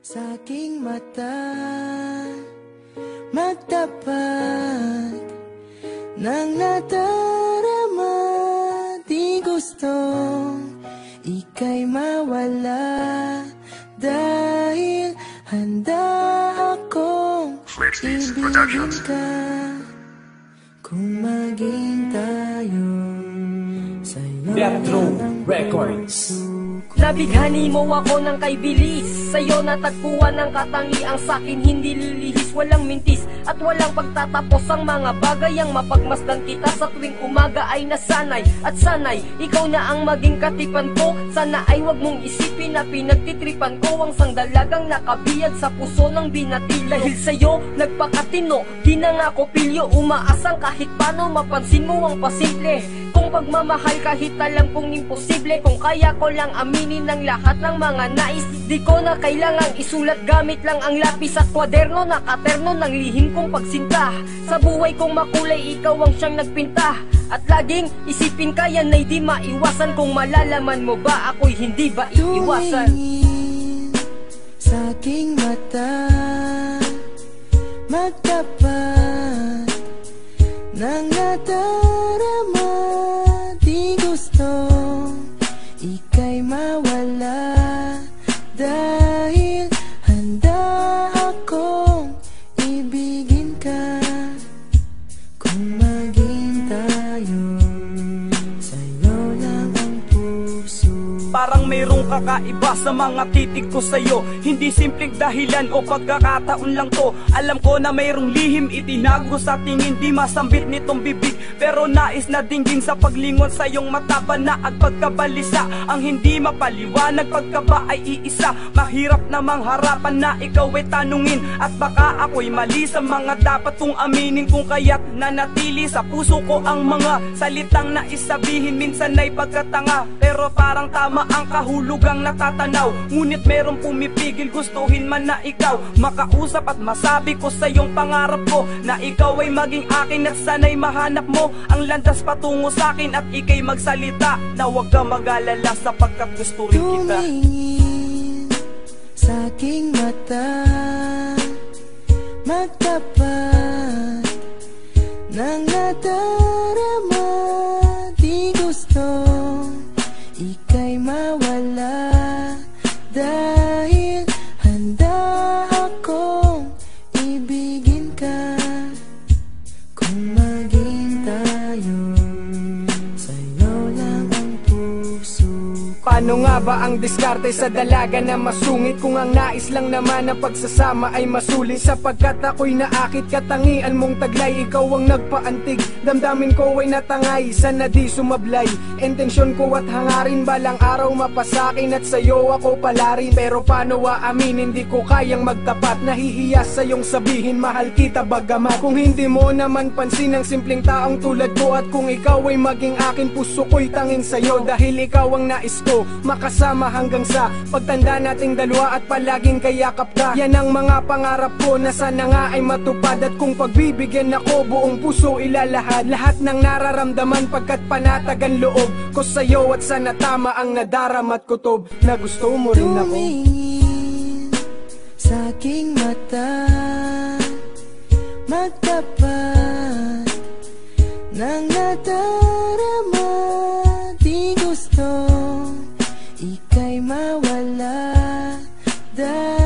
sa aking mata, magtapat ng nadarama. Di gustong ika'y mawala, dahil handa akong ibigin ka. Kung maging tayo sa'yo Death Records. Nabighani mo ako ng kay bilis, sa'yo natagpuan ng katangiang sa'kin hindi lilihis. Walang mintis at walang pagtatapos ang mga bagay, ang mapagmasdan kita sa tuwing umaga ay nasanay. At sanay, ikaw na ang maging katipan ko. Sana ay wag mong isipin na pinagtitripan ko ang sangdalagang nakabiyag sa puso ng binatilo. Dahil sa'yo nagpakatino, di na nga ko pilyo, umaasang kahit paano mapansin mo ang pasimple kung pagmamahal kahit alam kong imposible. Kung kaya ko lang aminin ng lahat ng mga nais, di ko na kailangang isulat gamit lang ang lapis at kwaderno. Nakaterno ng lihim kong pagsinta. Sa buhay kong makulay, ikaw ang siyang nagpinta. At laging isipin ka, yan ay di maiwasan. Kung malalaman mo ba ako'y hindi ba iiwasan. Tumingin sa aking mata, magtapat ng nadarama. Di gustong ika'y mawala, dahil handa akong ibigin ka. Kung maging tayo, sa'yo lang ang puso. Parang mayroong kakaiba sa mga titig ko sa'yo. Hindi simpleng dahilan o pagkakataon lang to. Alam ko na mayroong lihim itinago sa tingin, di masambit nitong bibig, pero nais na dinggin sa paglingon sa iyong mata. Banaag pagkabalisa ang hindi mapaliwanag, pagka ba ay iisa. Mahirap namang harapan na ikaw ay tanungin, at baka ako'y mali sa mga dapat kong aminin. Kung kaya't nanatili sa puso ko ang mga salitang naisabihin. Minsan ay pagkatanga, pero parang tama ang kahulugang natatanaw. Ngunit merong pumipigil, gustuhin man na ikaw makausap at masabi ko sa iyong pangarap ko na ikaw ay maging akin, at sana'y mahanap mo ang landas patungo sa akin, at ika'y magsalita na huwag ka mag-alala sapagkat gusto rin kita. Tumingin sa aking mata, magtapat ng nadarama. Di gustong ika'y mawala, dahil handa akong ibigin ka. Kung maging tayo, sa'yo lang ang puso. Paano nga ba ang diskarte sa dalaga na masungit, kung ang nais lang naman na pagsasama ay masulit? Sapagkat ako'y naakit, katangian mong taglay, ikaw ang nagpaantig. Damdamin ko ay natangay, sana di sumablay. Intensyon ko at hangarin, balang araw mapasakin at sa'yo ako palarin. Pero paano aaminin, hindi ko kayang magtapat. Nahihiya sa iyong sabihin, mahal kita bagamat. Kung hindi mo naman pansin ang simpleng taong tulad ko, at kung ikaw ay maging akin, puso ko'y tanging sa'yo. Dahil ikaw ang nais ko makasama hanggang sa pagtanda nating dalawa, at palaging kayakap ka. Yan ang mga pangarap ko na sana nga ay matupad. At kung pagbibigyan ako, buong puso ilalahad lahat ng nararamdaman, pagkat panatagan loob ko sa'yo. At sana tama ang nadarama't kutob na gusto mo rin ako. Tumingin sa aking mata, magtapat ng nadarama. Di gustong ika'y mawala, dahil